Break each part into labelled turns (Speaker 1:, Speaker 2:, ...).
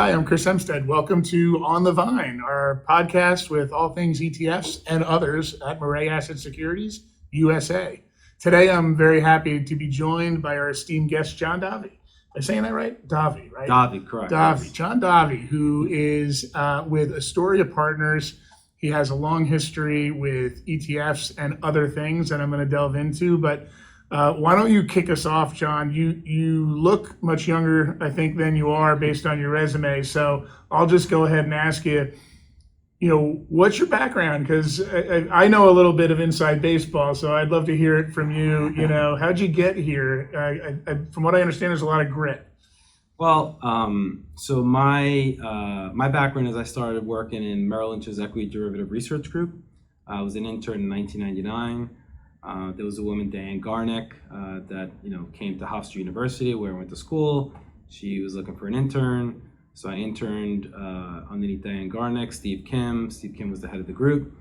Speaker 1: Hi, I'm Chris Hempstead. Welcome to On the Vine, our podcast with all things ETFs and others at Mirae Asset Securities, USA. Today, I'm very happy to be joined by our esteemed guest, John Davi. Am I saying that right? Davi, right?
Speaker 2: Davi, correct.
Speaker 1: Davi,
Speaker 2: Yes.
Speaker 1: John Davi, who is with Astoria Partners. He has a long history with ETFs and other things that I'm going to delve into, but why don't you kick us off, John? You look much younger, I think, than you are based on your resume. So I'll just go ahead and ask you, what's your background? Because I know a little bit of inside baseball, so I'd love to hear it from you. How'd you get here? From what I understand, there's a lot of grit.
Speaker 2: Well, so my background is I started working in Merrill Lynch's equity derivative research group. I was an intern in 1999. There was a woman, Diane Garnick, that came to Hofstra University where I went to school. She was looking for an intern, so I interned underneath Diane Garnick. Steve Kim was the head of the group.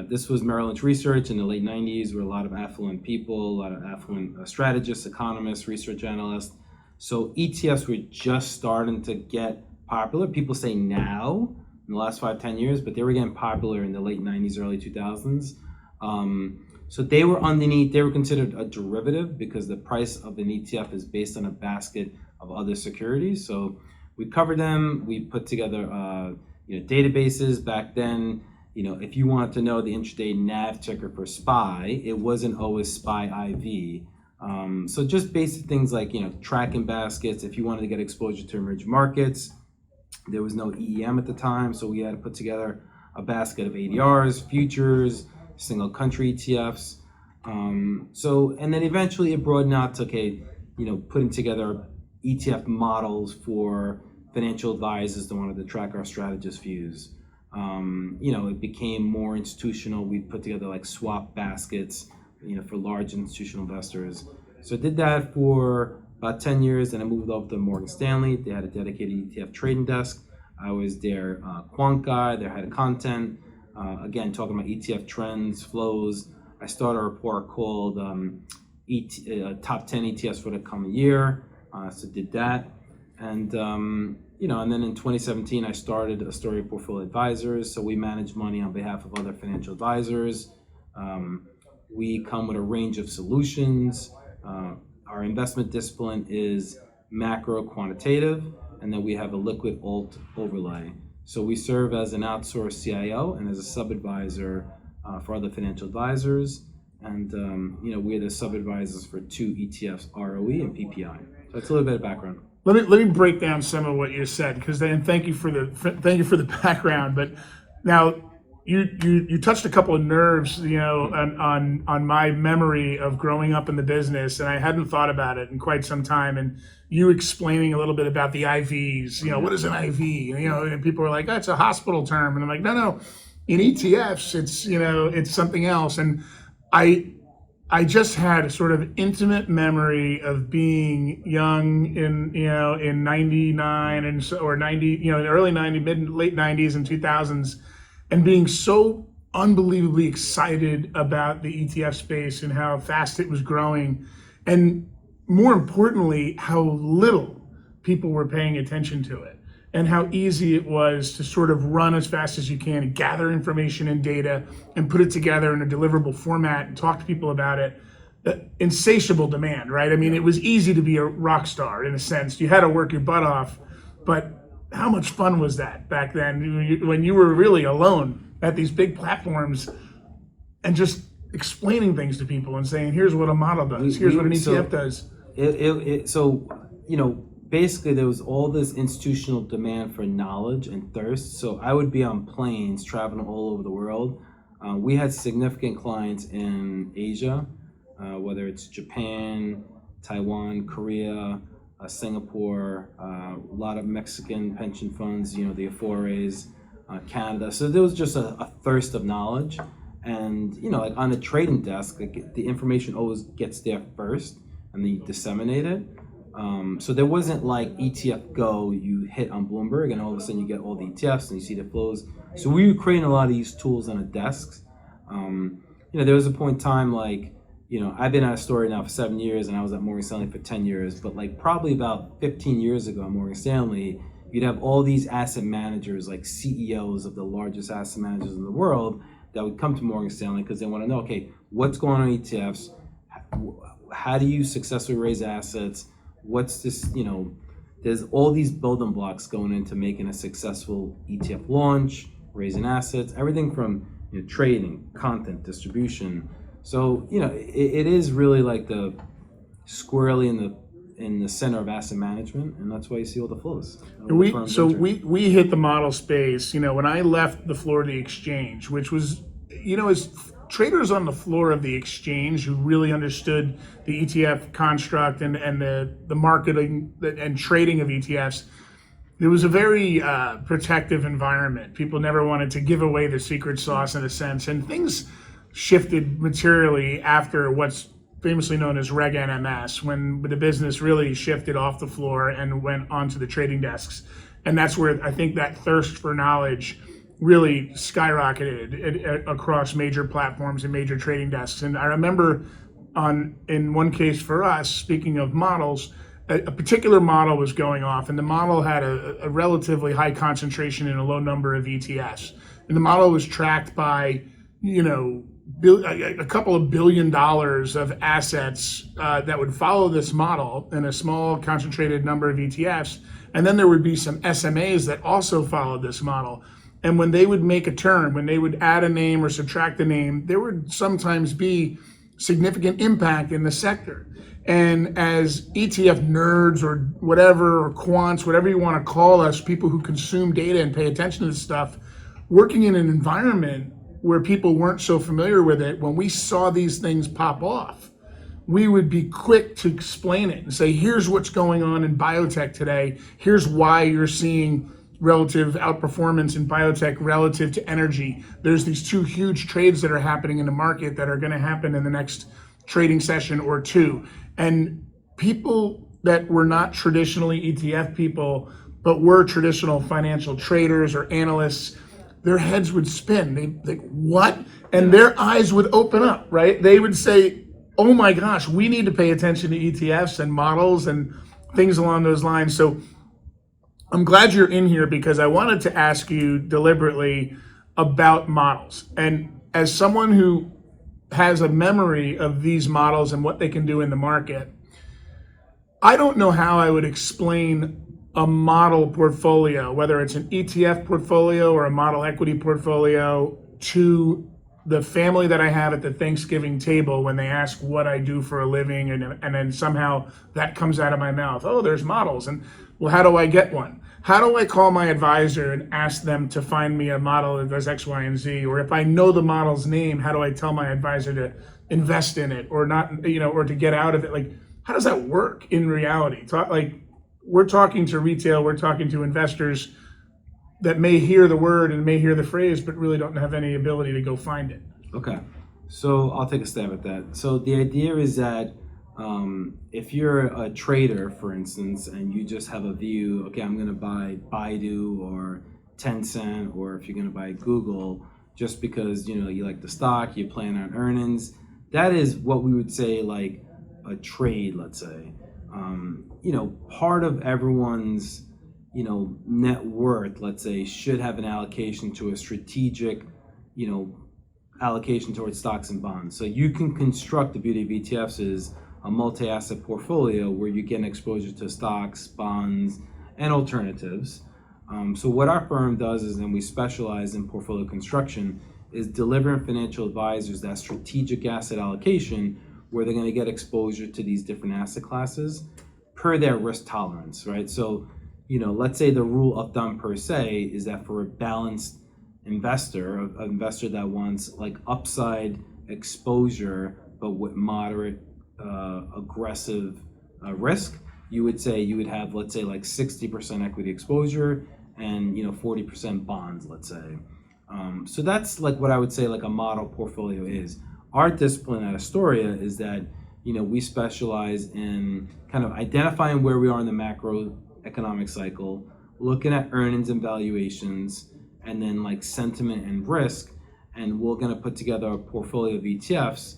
Speaker 2: This was Merrill Lynch Research in the late 90s, where a lot of affluent people, a lot of affluent strategists, economists, research analysts. So ETFs were just starting to get popular. People say now, in the last 5-10 years, but they were getting popular in the late 90s, early 2000s. So they were considered a derivative because the price of an ETF is based on a basket of other securities. So we covered them. We put together databases. Back then, if you wanted to know the intraday NAV ticker for SPY, it wasn't always SPY IV. So just basic things like tracking baskets. If you wanted to get exposure to emerging markets, there was no EEM at the time, so we had to put together a basket of ADRs, futures, single country ETFs. And then eventually it broadened out to putting together ETF models for financial advisors that wanted to track our strategist views. It became more institutional. We put together like swap baskets, for large institutional investors. So I did that for about 10 years, and I moved over to Morgan Stanley. They had a dedicated ETF trading desk. I was their quant guy, their head of content. Again, talking about ETF trends, flows. I started a report called Top 10 ETFs for the coming year. So did that. And then in 2017, I started Astoria Portfolio Advisors. So we manage money on behalf of other financial advisors. We come with a range of solutions. Our investment discipline is macro quantitative, and then we have a liquid alt overlay. So we serve as an outsourced CIO and as a sub-advisor for other financial advisors. And we're the sub-advisors for 2 ETFs, ROE and PPI. So that's a little bit of background.
Speaker 1: Let me break down some of what you said, because then thank you for the background. But now you touched a couple of nerves, on my memory of growing up in the business, and I hadn't thought about it in quite some time. And you explaining a little bit about the IVs, what is an IV? And people are like, oh, it's a hospital term. And I'm like, no, in ETFs, it's something else. And I just had a sort of intimate memory of being young in 99 or 90, in the early 90s, late 90s and 2000s, and being so unbelievably excited about the ETF space and how fast it was growing. And more importantly, how little people were paying attention to it, and how easy it was to sort of run as fast as you can and gather information and data and put it together in a deliverable format and talk to people about it. Insatiable demand, right? I mean, it was easy to be a rock star in a sense. You had to work your butt off, but how much fun was that back then when you were really alone at these big platforms and just explaining things to people and saying, here's what a model does, here's what an ETF does.
Speaker 2: Basically there was all this institutional demand for knowledge and thirst. So I would be on planes traveling all over the world. We had significant clients in Asia, whether it's Japan, Taiwan, Korea, Singapore, a lot of Mexican pension funds, the Afores, Canada. So there was just a thirst of knowledge. And, like on the trading desk, the information always gets there first and then you disseminate it. So there wasn't like ETF Go, you hit on Bloomberg and all of a sudden you get all the ETFs and you see the flows. So we were creating a lot of these tools on the desks. There was a point in time I've been at Astoria now for 7 years and I was at Morgan Stanley for 10 years, but probably about 15 years ago at Morgan Stanley, you'd have all these asset managers, like CEOs of the largest asset managers in the world, that would come to Morgan Stanley because they want to know, okay, what's going on in ETFs? How do you successfully raise assets? What's this, there's all these building blocks going into making a successful ETF launch, raising assets, everything from trading, content, distribution. So, it is really like the squarely in the center of asset management, and that's why you see all the flows.
Speaker 1: We hit the model space. When I left the floor of the exchange, which was, as traders on the floor of the exchange who really understood the ETF construct and the marketing and trading of ETFs, it was a very protective environment. People never wanted to give away the secret sauce in a sense, and things shifted materially after what's famously known as Reg NMS, when the business really shifted off the floor and went onto the trading desks. And that's where I think that thirst for knowledge really skyrocketed across major platforms and major trading desks. And I remember in one case for us, speaking of models, a particular model was going off, and the model had a relatively high concentration in a low number of ETFs. And the model was tracked by, a couple of $1 billion of assets that would follow this model in a small concentrated number of ETFs. And then there would be some SMAs that also followed this model. And when they would make a turn, when they would add a name or subtract a name, there would sometimes be significant impact in the sector. And as ETF nerds or whatever, or quants, whatever you want to call us, people who consume data and pay attention to this stuff, working in an environment where people weren't so familiar with it, when we saw these things pop off, we would be quick to explain it and say, here's what's going on in biotech today. Here's why you're seeing relative outperformance in biotech relative to energy. There's these two huge trades that are happening in the market that are going to happen in the next trading session or two. And people that were not traditionally ETF people, but were traditional financial traders or analysts, their heads would spin. They'd think, what? And their eyes would open up, right? They would say, oh my gosh, we need to pay attention to ETFs and models and things along those lines. So I'm glad you're in here, because I wanted to ask you deliberately about models. And as someone who has a memory of these models and what they can do in the market, I don't know how I would explain a model portfolio, whether it's an ETF portfolio or a model equity portfolio, to the family that I have at the Thanksgiving table when they ask what I do for a living, and then somehow that comes out of my mouth. Oh, there's models. And well, how do I get one? How do I call my advisor and ask them to find me a model that does X, Y, and Z? Or if I know the model's name, how do I tell my advisor to invest in it or not, or to get out of it? Like, how does that work in reality? We're talking to retail, we're talking to investors that may hear the word and may hear the phrase, but really don't have any ability to go find it.
Speaker 2: Okay, so I'll take a stab at that. So the idea is that if you're a trader, for instance, and you just have a view, okay, I'm going to buy Baidu or Tencent, or if you're going to buy Google, just because you like the stock, you plan on earnings, that is what we would say like a trade, let's say. Part of everyone's net worth, let's say, should have an allocation to a strategic, allocation towards stocks and bonds. So you can construct, the beauty of ETFs is a multi-asset portfolio where you get an exposure to stocks, bonds, and alternatives. So what our firm does is, and we specialize in portfolio construction, is delivering financial advisors that strategic asset allocation where they're going to get exposure to these different asset classes per their risk tolerance, right? So, let's say the rule of thumb per se is that for a balanced investor, an investor that wants like upside exposure but with moderate aggressive risk, you would say you would have, let's say, like 60% equity exposure and 40% bonds, let's say. So that's like what I would say like a model portfolio is. Our discipline at Astoria is that we specialize in kind of identifying where we are in the macroeconomic cycle, looking at earnings and valuations, and then like sentiment and risk, and we're going to put together a portfolio of ETFs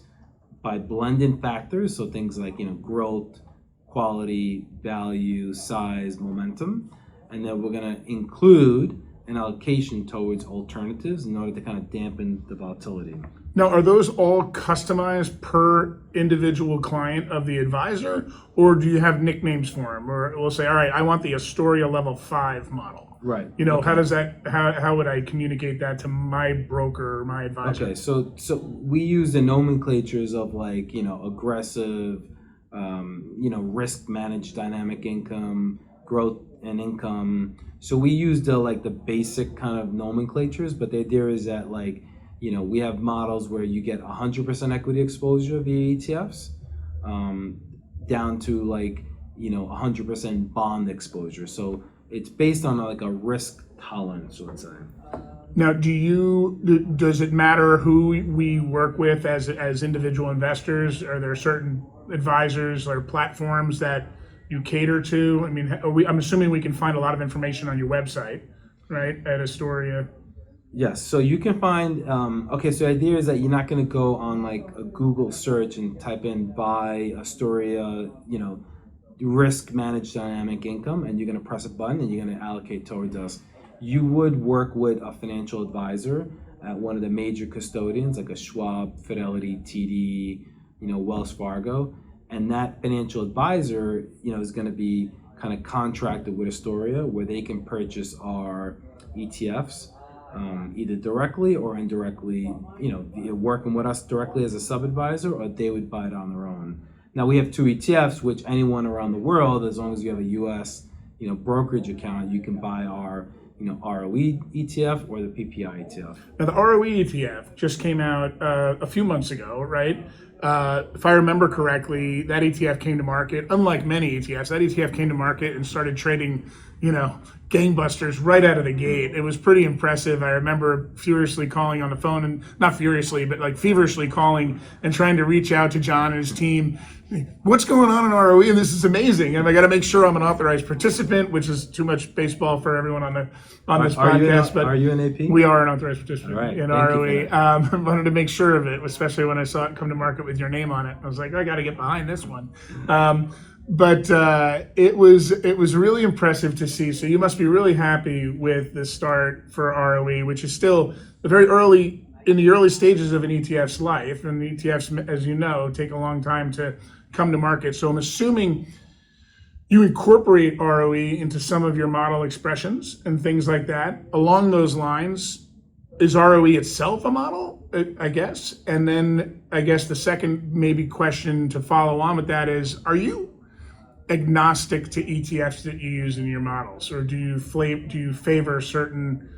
Speaker 2: by blending factors, so things like growth, quality, value, size, momentum, and then we're going to include an allocation towards alternatives in order to kind of dampen the volatility.
Speaker 1: Now, are those all customized per individual client of the advisor, or do you have nicknames for them? Or we'll say, all right, I want the Astoria level 5 model.
Speaker 2: Right.
Speaker 1: You know,
Speaker 2: Okay.
Speaker 1: how does that? How would I communicate that to my broker or my advisor?
Speaker 2: Okay, so we use the nomenclatures of like, you know, aggressive, you know, risk managed dynamic income, growth and income. So we use the basic kind of nomenclatures, but the idea is that, like, you know, we have models where you get 100% equity exposure via ETFs, down to like, you know, 100% bond exposure. So it's based on like a risk tolerance, let's say.
Speaker 1: Now, does it matter who we work with as individual investors? Are there certain advisors or platforms that you cater to? I mean, I'm assuming we can find a lot of information on your website, right, at Astoria.
Speaker 2: Yes, so you can find, okay, so the idea is that you're not going to go on like a Google search and type in buy Astoria, you know, risk managed dynamic income, and you're going to press a button and you're going to allocate towards us. You would work with a financial advisor at one of the major custodians, like a Schwab, Fidelity, TD, you know, Wells Fargo, and that financial advisor, you know, is going to be kind of contracted with Astoria, where they can purchase our ETFs. Either directly or indirectly, you know, working with us directly as a sub-advisor, or they would buy it on their own. Now we have 2 ETFs, which anyone around the world, as long as you have a U.S., you know, brokerage account, you can buy our, you know, ROE ETF or the PPI ETF.
Speaker 1: Now the ROE ETF just came out a few months ago, right? If I remember correctly, that ETF came to market. Unlike many ETFs, that ETF came to market and started trading, you know, gangbusters right out of the gate. It was pretty impressive. I remember furiously calling on the phone, and not furiously, but like feverishly calling and trying to reach out to John and his team. What's going on in ROE? And this is amazing. And I got to make sure I'm an authorized participant, which is too much baseball for everyone on this podcast.
Speaker 2: Are you an AP?
Speaker 1: We are an authorized participant
Speaker 2: All right.
Speaker 1: in
Speaker 2: Thank you
Speaker 1: ROE.
Speaker 2: for that.
Speaker 1: I wanted to make sure of it, especially when I saw it come to market with your name on it. I was like, I got to get behind this one. But it was really impressive to see. So you must be really happy with the start for ROE, which is still in the early stages of an ETF's life. And ETFs, as you know, take a long time to come to market. So I'm assuming you incorporate ROE into some of your model expressions and things like that. Along those lines, is ROE itself a model, I guess? And then I guess the second maybe question to follow on with that is, are you agnostic to ETFs that you use in your models? Or do you favor certain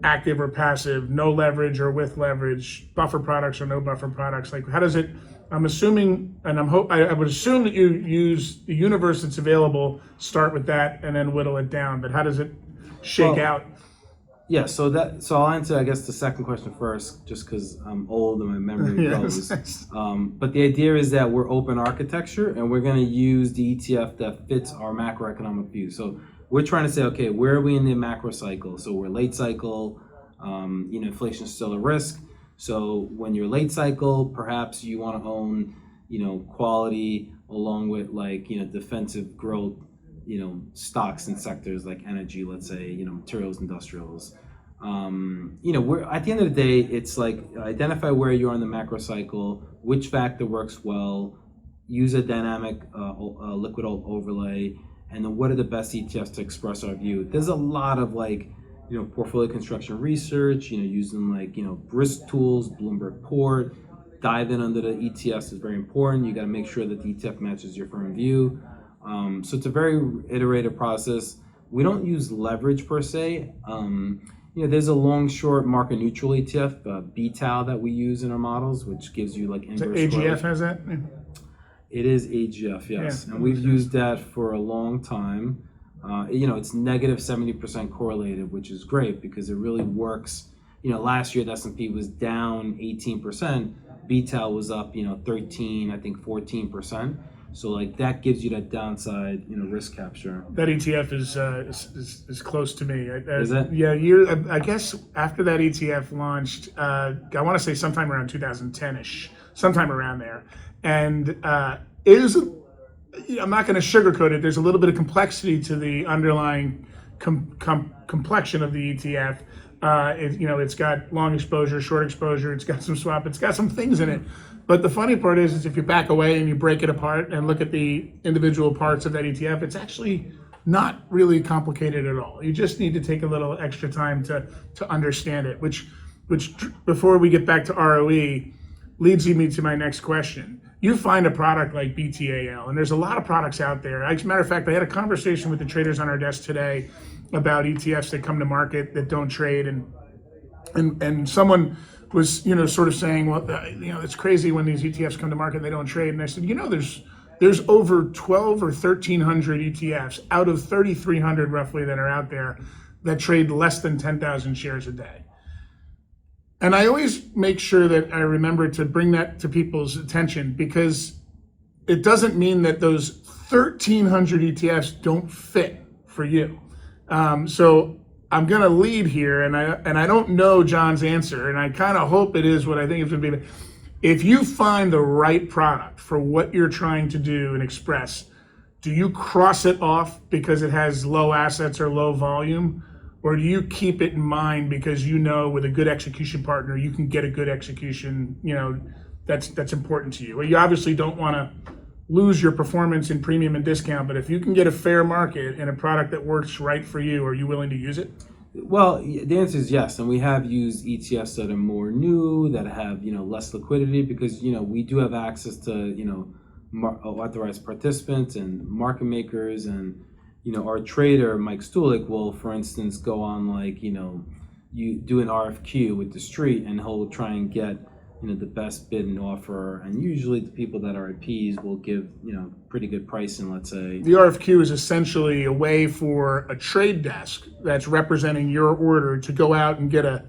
Speaker 1: active or passive, no leverage or with leverage, buffer products or no buffer products? Like, how does it, I'm assuming, and I would assume that you use the universe that's available, start with that and then whittle it down, but how does it shake out?
Speaker 2: Yeah, so I'll answer, I guess, the second question first, just because I'm old and my memory goes. But the idea is that we're open architecture, and we're going to use the ETF that fits our macroeconomic view. So we're trying to say, okay, where are we in the macro cycle? So we're late cycle. You know, inflation is still a risk. So when you're late cycle, perhaps you want to own, you know, quality along with, like, you know, defensive growth, you know, stocks and sectors like energy, let's say, you know, materials, industrials. You know, we're at the end of the day, it's like identify where you are in the macro cycle, which factor works well, use a dynamic liquid overlay, and then what are the best ETFs to express our view. There's a lot of, like, you know, portfolio construction research, you know, using, like, you know, risk tools, Bloomberg Port, dive in under the ETFs is very important. You got to make sure that the ETF matches your firm view. So it's a very iterative process. We don't use leverage per se. You know, there's a long short market neutral ETF, BTAL, that we use in our models, which gives you like inverse
Speaker 1: AGF
Speaker 2: growth.
Speaker 1: has that?
Speaker 2: It is AGF, yes.
Speaker 1: Yeah,
Speaker 2: and we've used that for a long time. You know, it's negative 70% correlated, which is great because it really works. You know, last year the S&P was down 18%. BTAL was up, you know, 13, I think 14%. So, like, that gives you that downside, you know, risk capture.
Speaker 1: That ETF is close to me.
Speaker 2: Is it?
Speaker 1: Yeah, I guess after that ETF launched, I want to say sometime around 2010-ish, sometime around there. And it is, I'm not going to sugarcoat it. There's a little bit of complexity to the underlying complexion of the ETF. It's got long exposure, short exposure, it's got some swap, it's got some things in it. But the funny part is if you back away and you break it apart and look at the individual parts of that ETF, it's actually not really complicated at all. You just need to take a little extra time to understand it, which before we get back to ROE, leads me to my next question. You find a product like BTAL, and there's a lot of products out there. As a matter of fact, I had a conversation with the traders on our desk today about ETFs that come to market that don't trade, and someone was sort of saying, well, it's crazy when these ETFs come to market they don't trade. And I said, there's over 12 or 1,300 ETFs out of 3,300 roughly that are out there that trade less than 10,000 shares a day. And I always make sure that I remember to bring that to people's attention, because it doesn't mean that those 1,300 ETFs don't fit for you. So I'm going to lead here, and I don't know John's answer, and I kind of hope it is what I think it's going to be. If you find the right product for what you're trying to do and express, do you cross it off because it has low assets or low volume? Or do you keep it in mind because with a good execution partner, you can get a good execution, that's important to you? Well, you obviously don't want to lose your performance in premium and discount, but if you can get a fair market and a product that works right for you, are you willing to use it?
Speaker 2: Well, the answer is yes, and we have used ETFs that are more new, that have less liquidity, because we do have access to authorized participants and market makers, and our trader Mike Stulik will, for instance, go on you do an RFQ with the street, and he'll try and get the best bid and offer, and usually the people that are IPs will give pretty good pricing. Let's say
Speaker 1: the RFQ is essentially a way for a trade desk that's representing your order to go out and get a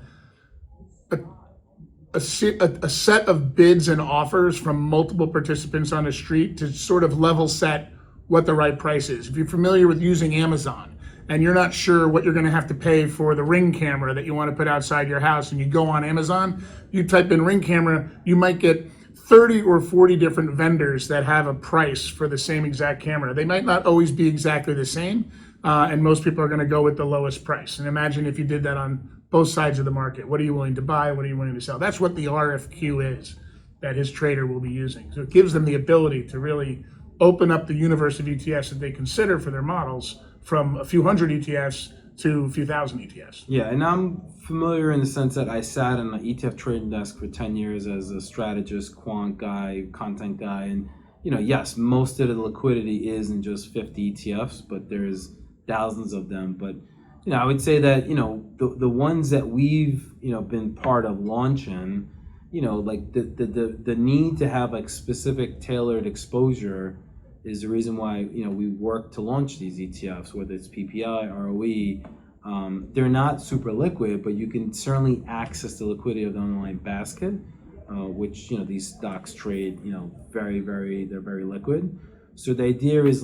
Speaker 1: set of bids and offers from multiple participants on the street to sort of level set what the right price is. If you're familiar with using Amazon and you're not sure what you're going to have to pay for the Ring camera that you want to put outside your house, and you go on Amazon, you type in Ring camera, you might get 30 or 40 different vendors that have a price for the same exact camera. They might not always be exactly the same, and most people are going to go with the lowest price. And imagine if you did that on both sides of the market. What are you willing to buy? What are you willing to sell? That's what the RFQ is that his trader will be using. So it gives them the ability to really open up the universe of ETFs that they consider for their models, from a few hundred ETFs to a few thousand ETFs.
Speaker 2: Yeah, and I'm familiar in the sense that I sat on an ETF trading desk for 10 years as a strategist, quant guy, content guy, and yes, most of the liquidity is in just 50 ETFs, but there's thousands of them. But I would say that the ones that we've been part of launching, like the need to have specific tailored exposure is the reason why we work to launch these ETFs, whether it's PPI, ROE. They're not super liquid, but you can certainly access the liquidity of the underlying basket, which these stocks trade they're very liquid. So the idea is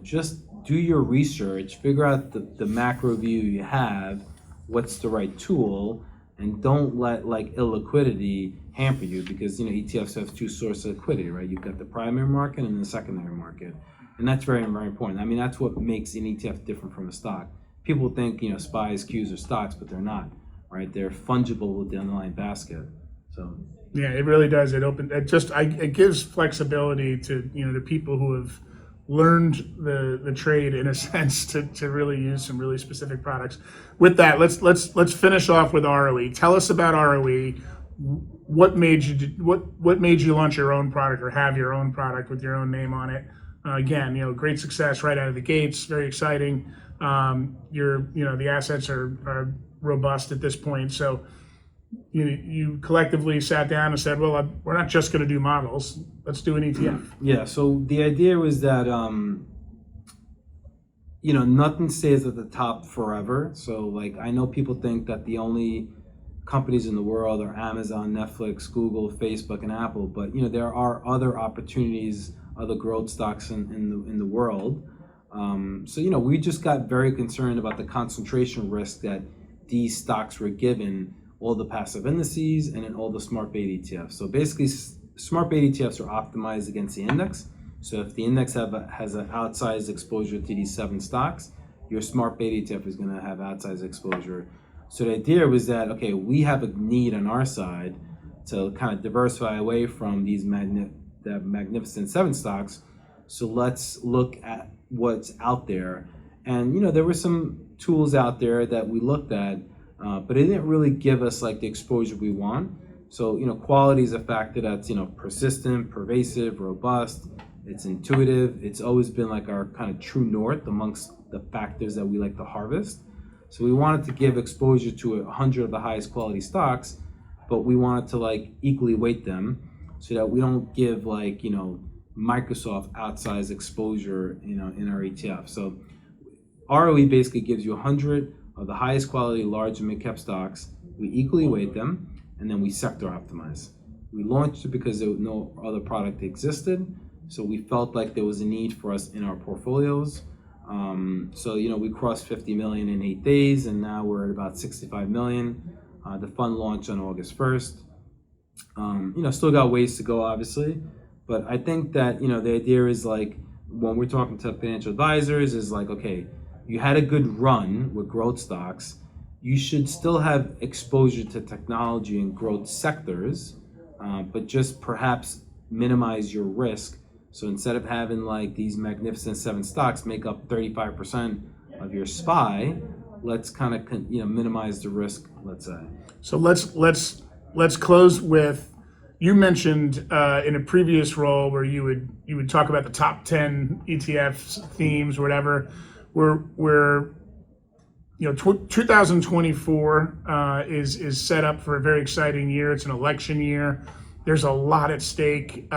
Speaker 2: just do your research, figure out the macro view you have, what's the right tool, and don't let illiquidity hamper you, because ETFs have two sources of liquidity, right? You've got the primary market and the secondary market, and that's very, very important. I mean, that's what makes an ETF different from a stock. People think SPYs, Qs are stocks, but they're not, right? They're fungible with the underlying basket. So
Speaker 1: yeah, it really does. It gives flexibility to the people who have learned the trade, in a sense, to really use some really specific products. With that, let's finish off with ROE. Tell us about ROE. What made you launch your own product, or have your own product with your own name on it? Again, great success right out of the gates, very exciting. The assets are robust at this point. So you collectively sat down and said, well, we're not just going to do models. Let's do an ETF.
Speaker 2: Yeah. So the idea was that nothing stays at the top forever. So I know people think that the only companies in the world are Amazon, Netflix, Google, Facebook, and Apple, but there are other opportunities, other growth stocks in the world. So we just got very concerned about the concentration risk that these stocks were given all the passive indices and in all the smart beta ETFs. So basically, smart beta ETFs are optimized against the index. So if the index has an outsized exposure to these 7 stocks, your smart beta ETF is going to have outsized exposure. So the idea was that, okay, we have a need on our side to kind of diversify away from these the Magnificent Seven stocks. So let's look at what's out there. And, there were some tools out there that we looked at, but it didn't really give us like the exposure we want. So, quality is a factor that's, persistent, pervasive, robust. It's intuitive. It's always been like our kind of true north amongst the factors that we like to harvest. So we wanted to give exposure to 100 of the highest quality stocks, but we wanted to like equally weight them so that we don't give like, Microsoft outsized exposure, in our ETF. So ROE basically gives you 100 of the highest quality large and mid cap stocks. We equally weight them, and then we sector optimize. We launched it because there was no other product that existed. So we felt like there was a need for us in our portfolios. So, we crossed 50 million in 8 days, and now we're at about 65 million. The fund launched on August 1st. Still got ways to go, obviously. But I think that, the idea is like, when we're talking to financial advisors, is like, okay, you had a good run with growth stocks. You should still have exposure to technology and growth sectors, but just perhaps minimize your risk. So instead of having like these Magnificent Seven stocks make up 35% of your SPY, let's kind of minimize the risk, let's say.
Speaker 1: So let's close with, you mentioned in a previous role where you would talk about the top 10 ETFs themes or whatever. We're 2024 is set up for a very exciting year. It's an election year. There's a lot at stake.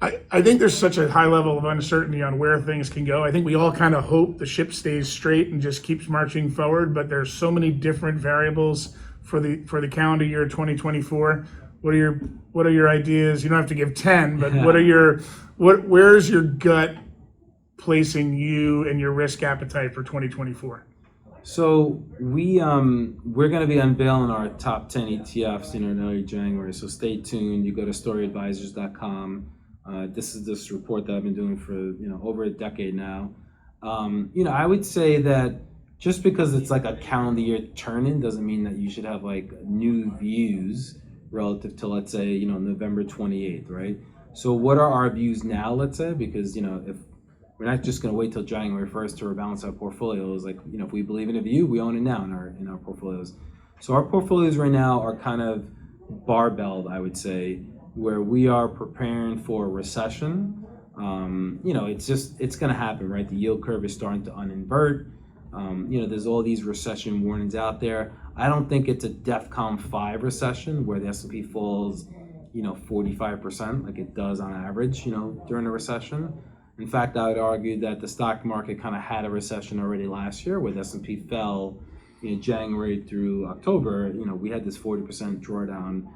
Speaker 1: I think there's such a high level of uncertainty on where things can go. I think we all kind of hope the ship stays straight and just keeps marching forward, but there's so many different variables for the calendar year 2024. What are your ideas? You don't have to give 10, but where's your gut placing you and your risk appetite for 2024?
Speaker 2: So we're going to be unveiling our top 10 ETFs in early January. So stay tuned. You go to storyadvisors.com. This is this report that I've been doing for over a decade now. I would say that just because it's like a calendar year turn-in doesn't mean that you should have like new views relative to, let's say, November 28th, right? So what are our views now, let's say? Because, if we're not just going to wait till January 1st to rebalance our portfolios, like, if we believe in a view, we own it now in our portfolios. So our portfolios right now are kind of barbelled, I would say, where we are preparing for a recession. It's going to happen, right? The yield curve is starting to uninvert. There's all these recession warnings out there. I don't think it's a DEFCON 5 recession where the S&P falls, 45% like it does on average, during a recession. In fact, I would argue that the stock market kind of had a recession already last year where the S&P fell, January through October. We had this 40% drawdown.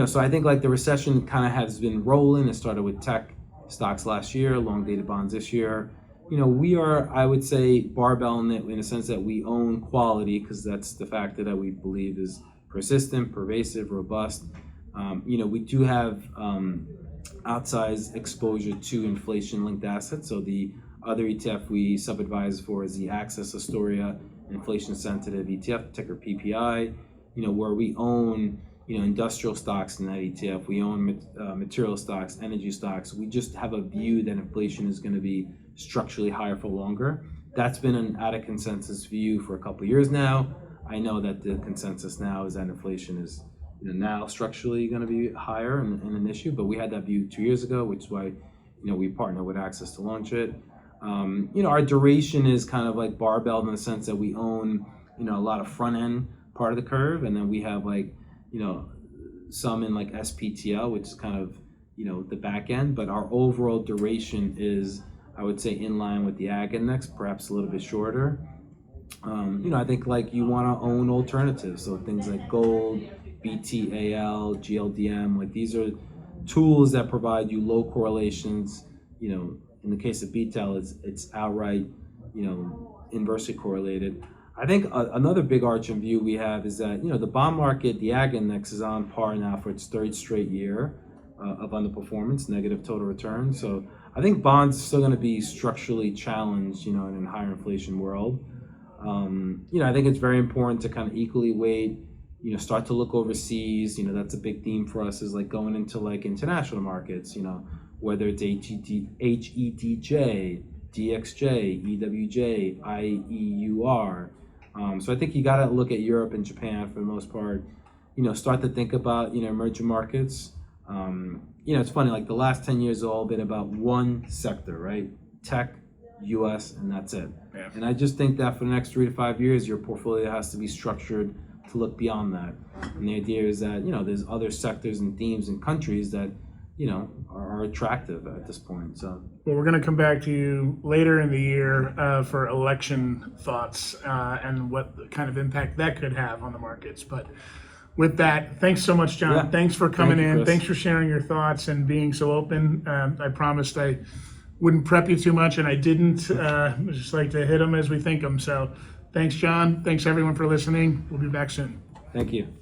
Speaker 2: So I think like the recession kind of has been rolling. It started with tech stocks last year, long dated bonds this year. We are, I would say, barbell in it in a sense that we own quality because that's the factor that we believe is persistent, pervasive, robust. We do have outsized exposure to inflation-linked assets. So the other ETF we sub-advise for is the Access Astoria inflation-sensitive ETF, ticker PPI. Where we own industrial stocks in that ETF. We own material stocks, energy stocks. We just have a view that inflation is going to be structurally higher for longer. That's been an out of consensus view for a couple of years now. I know that the consensus now is that inflation is now structurally going to be higher and an issue, but we had that view 2 years ago, which is why we partnered with Access to launch it. Our duration is kind of like barbelled in the sense that we own a lot of front end part of the curve, and then we have like some in like SPTL, which is kind of the back end, but our overall duration is, I would say, in line with the ag index, perhaps a little bit shorter. I think like you want to own alternatives, so things like gold, BTAL, GLDM, like these are tools that provide you low correlations. In the case of BTAL, it's outright inversely correlated. I think another big arching view we have is that, the bond market, the ag index is on par now for its third straight year of underperformance, negative total return. So I think bonds are still going to be structurally challenged, in a higher inflation world. I think it's very important to kind of equally weight, start to look overseas. That's a big theme for us, is like going into like international markets, whether it's HEDJ, DXJ, EWJ, IEUR. So I think you got to look at Europe and Japan for the most part, start to think about, emerging markets. It's funny, like the last 10 years have all been about one sector, right? Tech, US, and that's it.
Speaker 1: Yeah.
Speaker 2: And I just think that for the next 3 to 5 years, your portfolio has to be structured to look beyond that. And the idea is that, there's other sectors and themes and countries that, are attractive at this point. So,
Speaker 1: well, we're going to come back to you later in the year for election thoughts and what kind of impact that could have on the markets. But with that, thanks so much, John.
Speaker 2: Yeah.
Speaker 1: Thanks for coming
Speaker 2: Thank you,
Speaker 1: in.
Speaker 2: Chris.
Speaker 1: Thanks for sharing your thoughts and being so open. I promised I wouldn't prep you too much, and I didn't. I just like to hit them as we think them. So thanks, John. Thanks, everyone, for listening. We'll be back soon.
Speaker 2: Thank you.